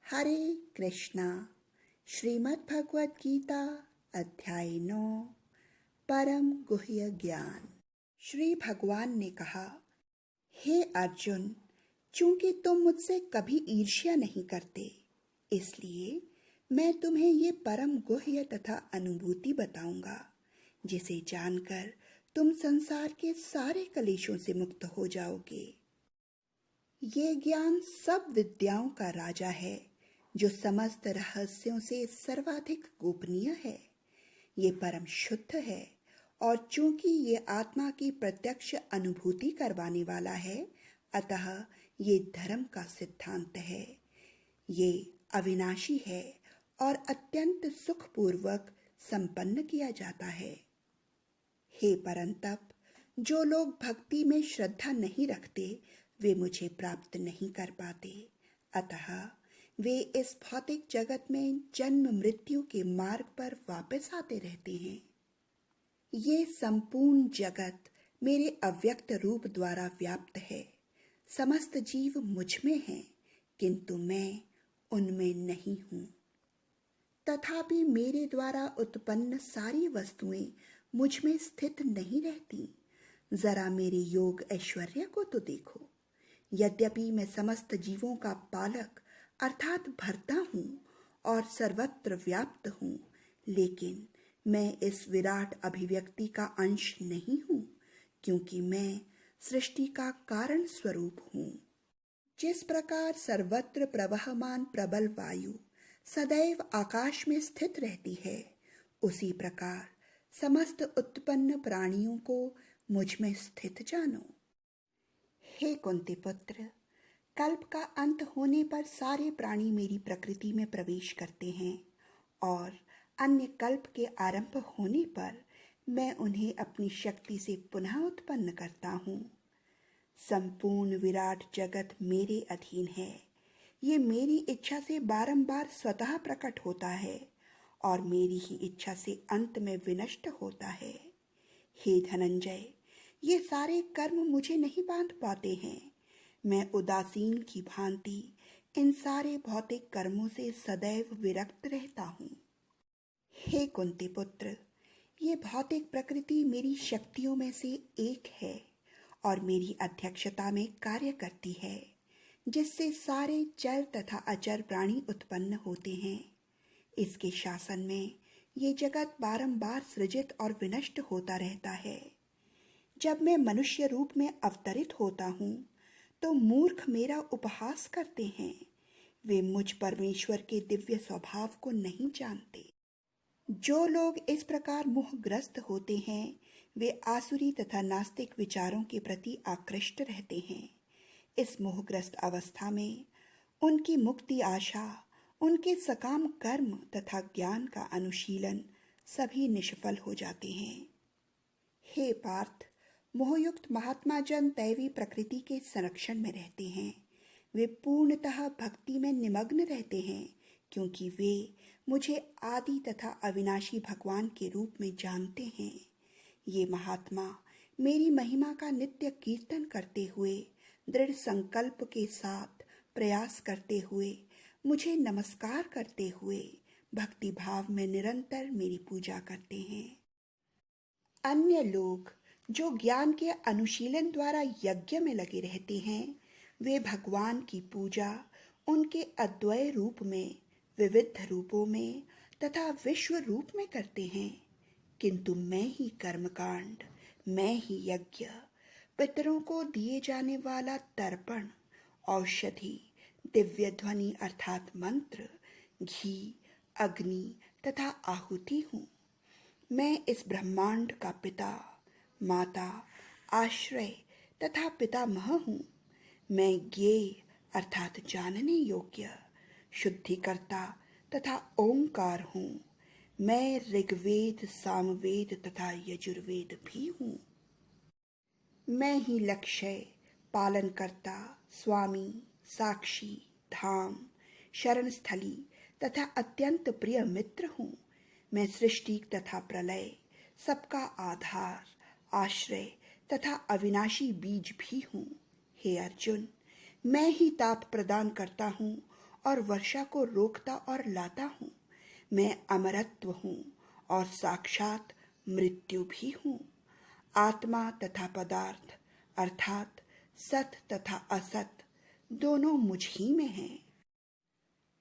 हरे कृष्णा। श्रीमद् भगवद गीता अध्याय 9 परम गुह्य ज्ञान। श्री भगवान ने कहा, हे अर्जुन, चूंकि तुम मुझसे कभी ईर्ष्या नहीं करते, इसलिए मैं तुम्हें ये परम गुह्य तथा अनुभूति बताऊंगा, जिसे जानकर तुम संसार के सारे कलेशों से मुक्त हो जाओगे। ये ज्ञान सब विद्याओं का राजा है, जो समस्त रहस्यों से सर्वाधिक गोपनीय है। ये परम शुद्ध है, और चूंकि ये आत्मा की प्रत्यक्ष अनुभूति करवाने वाला है, अतः ये धर्म का सिद्धांत है। ये अविनाशी है और अत्यंत सुखपूर्वक संपन्न किया जाता है। हे परंतप, जो लोग भक्ति में श्रद्धा नहीं रखते, वे मुझे प्राप्त नहीं कर पाते। अतः वे इस भौतिक जगत में जन्म मृत्यु के मार्ग पर वापस आते रहते हैं। ये संपूर्ण जगत मेरे अव्यक्त रूप द्वारा व्याप्त है। समस्त जीव मुझ में हैं, किंतु मैं उनमें नहीं हूँ। तथापि मेरे द्वारा उत्पन्न सारी वस्तुएं मुझ में स्थित नहीं रहती। जरा मेरे योग ऐश्वर्य को तो देखो। यद्यपि मैं समस्त जीवों का पालक अर्थात भर्ता हूँ और सर्वत्र व्याप्त हूँ, लेकिन मैं इस विराट अभिव्यक्ति का अंश नहीं हूँ, क्योंकि मैं सृष्टि का कारण स्वरूप हूँ। जिस प्रकार सर्वत्र प्रवहमान प्रबल वायु सदैव आकाश में स्थित रहती है, उसी प्रकार समस्त उत्पन्न प्राणियों को मुझ में स्थित जानो। हे कुंती पुत्र, कल्प का अंत होने पर सारे प्राणी मेरी प्रकृति में प्रवेश करते हैं, और अन्य कल्प के आरंभ होने पर मैं उन्हें अपनी शक्ति से पुनः उत्पन्न करता हूँ। संपूर्ण विराट जगत मेरे अधीन है। ये मेरी इच्छा से बारंबार स्वतः प्रकट होता है और मेरी ही इच्छा से अंत में विनष्ट होता है। हे धनंजय, ये सारे कर्म मुझे नहीं बांध पाते हैं। मैं उदासीन की भांति इन सारे भौतिक कर्मों से सदैव विरक्त रहता हूँ। हे कुंती पुत्र, ये भौतिक प्रकृति मेरी शक्तियों में से एक है और मेरी अध्यक्षता में कार्य करती है, जिससे सारे चर तथा अचर प्राणी उत्पन्न होते हैं। इसके शासन में ये जगत बारंबार सृजित और विनष्ट होता रहता है। जब मैं मनुष्य रूप में अवतरित होता हूँ, तो मूर्ख मेरा उपहास करते हैं। वे मुझ परमेश्वर के दिव्य स्वभाव को नहीं जानते। जो लोग इस प्रकार मोहग्रस्त होते हैं, वे आसुरी तथा नास्तिक विचारों के प्रति आकृष्ट रहते हैं। इस मोहग्रस्त अवस्था में उनकी मुक्ति आशा, उनके सकाम कर्म तथा ज्ञान का अनुशीलन सभी निष्फल हो जाते हैं। हे पार्थ, मोहयुक्त महात्मा जन दैवी प्रकृति के संरक्षण में रहते हैं। वे पूर्णतः भक्ति में निमग्न रहते हैं, क्योंकि वे मुझे आदि तथा अविनाशी भगवान के रूप में जानते हैं। ये महात्मा मेरी महिमा का नित्य कीर्तन करते हुए, दृढ़ संकल्प के साथ प्रयास करते हुए, मुझे नमस्कार करते हुए भक्ति भाव में निरंतर मेरी पूजा करते हैं। अन्य लोग जो ज्ञान के अनुशीलन द्वारा यज्ञ में लगे रहते हैं, वे भगवान की पूजा उनके अद्वय रूप में, विविध रूपों में तथा विश्व रूप में करते हैं। किंतु मैं ही कर्मकांड, मैं ही यज्ञ, पितरों को दिए जाने वाला तर्पण, औषधि, दिव्य ध्वनि अर्थात मंत्र, घी, अग्नि तथा आहुति हूँ। मैं इस ब्रह्मांड का पिता, माता, आश्रय तथा पितामह हूँ। मैं ज्ञेय अर्थात जानने योग्य, शुद्धिकर्ता तथा ओंकार हूँ। मैं ऋग्वेद, सामवेद तथा यजुर्वेद भी हूँ। मैं ही लक्ष्य, पालनकर्ता, स्वामी, साक्षी, धाम, शरणस्थली तथा अत्यंत प्रिय मित्र हूँ। मैं सृष्टि तथा प्रलय, सबका आधार, आश्रय तथा अविनाशी बीज भी हूँ। हे अर्जुन, मैं ही ताप प्रदान करता हूँ और वर्षा को रोकता और लाता हूँ। मैं अमरत्व हूँ और साक्षात मृत्यु भी हूँ। आत्मा तथा पदार्थ अर्थात सत तथा असत दोनों मुझ ही में हैं।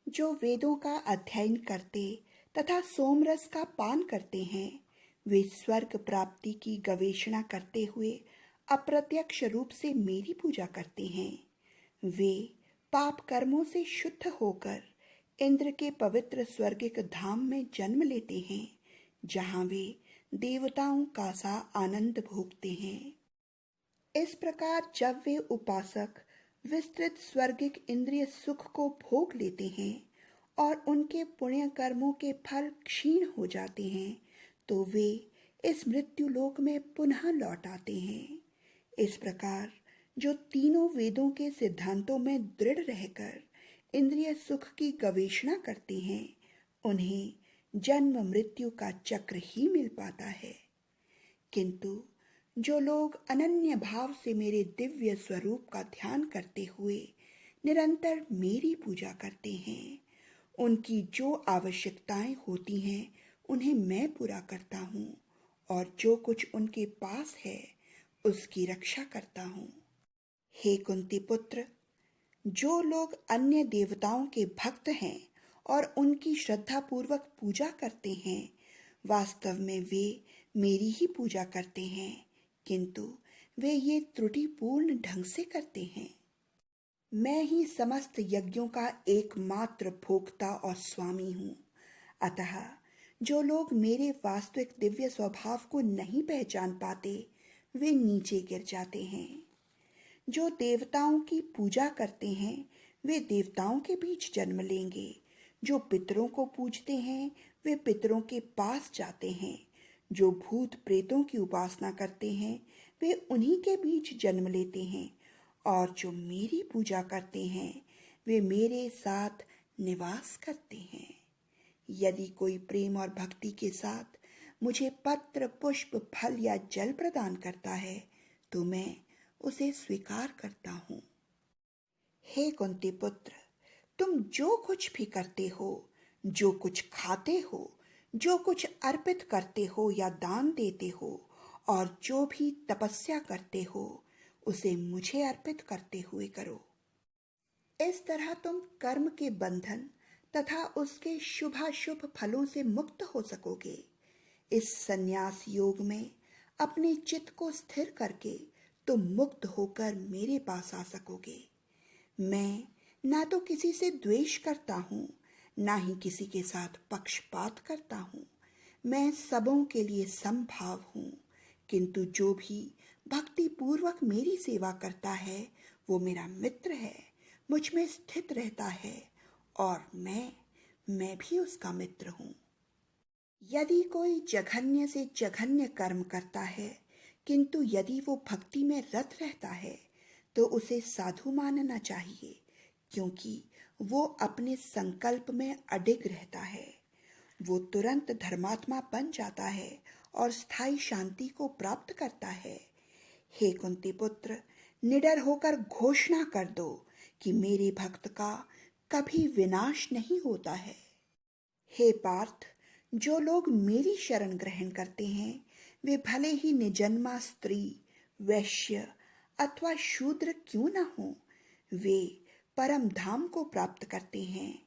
जो वेदों का अध्ययन करते तथा सोमरस का पान करते हैं, वे स्वर्ग प्राप्ति की गवेषणा करते हुए अप्रत्यक्ष रूप से मेरी पूजा करते हैं। वे पाप कर्मों से शुद्ध होकर इंद्र के पवित्र स्वर्गिक धाम में जन्म लेते हैं, जहां वे देवताओं का सा आनंद भोगते हैं। इस प्रकार जब वे उपासक विस्तृत स्वर्गिक इंद्रिय सुख को भोग लेते हैं और उनके पुण्य कर्मों के फल क्षीण हो जाते हैं, तो वे इस मृत्यु लोक में पुनः लौट आते हैं। इस प्रकार जो तीनों वेदों के सिद्धांतों में दृढ़ रहकर इंद्रिय सुख की गवेषणा करते हैं, उन्हें जन्म मृत्यु का चक्र ही मिल पाता है। किंतु जो लोग अनन्य भाव से मेरे दिव्य स्वरूप का ध्यान करते हुए निरंतर मेरी पूजा करते हैं, उनकी जो आवश्यकताएं होती हैं उन्हें मैं पूरा करता हूँ और जो कुछ उनके पास है उसकी रक्षा करता हूँ। हे कुंती पुत्र, जो लोग अन्य देवताओं के भक्त हैं और उनकी श्रद्धा पूर्वक पूजा करते हैं, वास्तव में वे मेरी ही पूजा करते हैं, किंतु वे ये त्रुटिपूर्ण ढंग से करते हैं। मैं ही समस्त यज्ञों का एकमात्र भोक्ता और स्वामी हूँ। अतः जो लोग मेरे वास्तविक दिव्य स्वभाव को नहीं पहचान पाते, वे नीचे गिर जाते हैं। जो देवताओं की पूजा करते हैं, वे देवताओं के बीच जन्म लेंगे। जो पितरों को पूजते हैं, वे पितरों के पास जाते हैं। जो भूत प्रेतों की उपासना करते हैं, वे उन्हीं के बीच जन्म लेते हैं। और जो मेरी पूजा करते हैं, वे मेरे साथ निवास करते हैं। यदि कोई प्रेम और भक्ति के साथ मुझे पत्र, पुष्प, फल या जल प्रदान करता है, तो मैं उसे स्वीकार करता हूँ। हे कुंती पुत्र, तुम जो कुछ भी करते हो, जो कुछ खाते हो, जो कुछ अर्पित करते हो या दान देते हो, और जो भी तपस्या करते हो, उसे मुझे अर्पित करते हुए करो। इस तरह तुम कर्म के बंधन तथा उसके शुभाशुभ फलों से मुक्त हो सकोगे। इस संन्यास योग में अपने चित्त को स्थिर करके तुम मुक्त होकर मेरे पास आ सकोगे। मैं ना तो किसी से द्वेष करता हूँ, ना ही किसी के साथ पक्षपात करता हूँ। मैं सबों के लिए समभाव हूँ, किंतु जो भी भक्ति पूर्वक मेरी सेवा करता है, वो मेरा मित्र है, मुझ में स्थित रहता है और मैं भी उसका मित्र हूँ। यदि कोई जघन्य से जघन्य कर्म करता है, किंतु यदि वो भक्ति में रत रहता है, तो उसे साधु मानना चाहिए, क्योंकि वो अपने संकल्प में अडिग रहता है। वो तुरंत धर्मात्मा बन जाता है और स्थायी शांति को प्राप्त करता है। हे कुंती पुत्र, निडर होकर घोषणा कर दो कि मेरे भक्त का कभी विनाश नहीं होता है। हे पार्थ, जो लोग मेरी शरण ग्रहण करते हैं, वे भले ही निजन्मा स्त्री, वैश्य अथवा शूद्र क्यों न हो, वे परम धाम को प्राप्त करते हैं।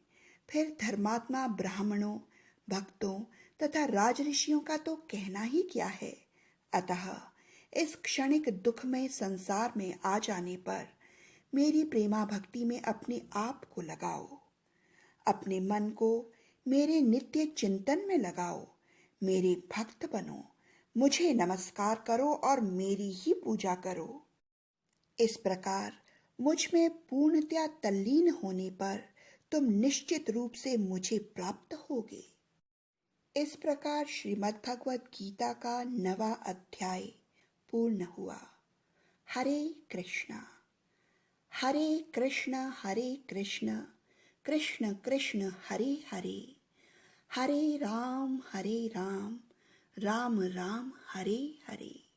फिर धर्मात्मा ब्राह्मणों, भक्तों तथा राजऋषियों का तो कहना ही क्या है। अतः इस क्षणिक दुखमय संसार में आ जाने पर मेरी प्रेमा भक्ति में अपने आप को लगाओ। अपने मन को मेरे नित्य चिंतन में लगाओ। मेरे भक्त बनो, मुझे नमस्कार करो और मेरी ही पूजा करो। इस प्रकार मुझ में पूर्णतया तल्लीन होने पर तुम निश्चित रूप से मुझे प्राप्त होगे। इस प्रकार श्रीमद् भगवद गीता का 9वां अध्याय पूर्ण हुआ। हरे कृष्णा हरे कृष्ण कृष्ण कृष्ण हरे हरे, हरे राम राम राम हरे हरे।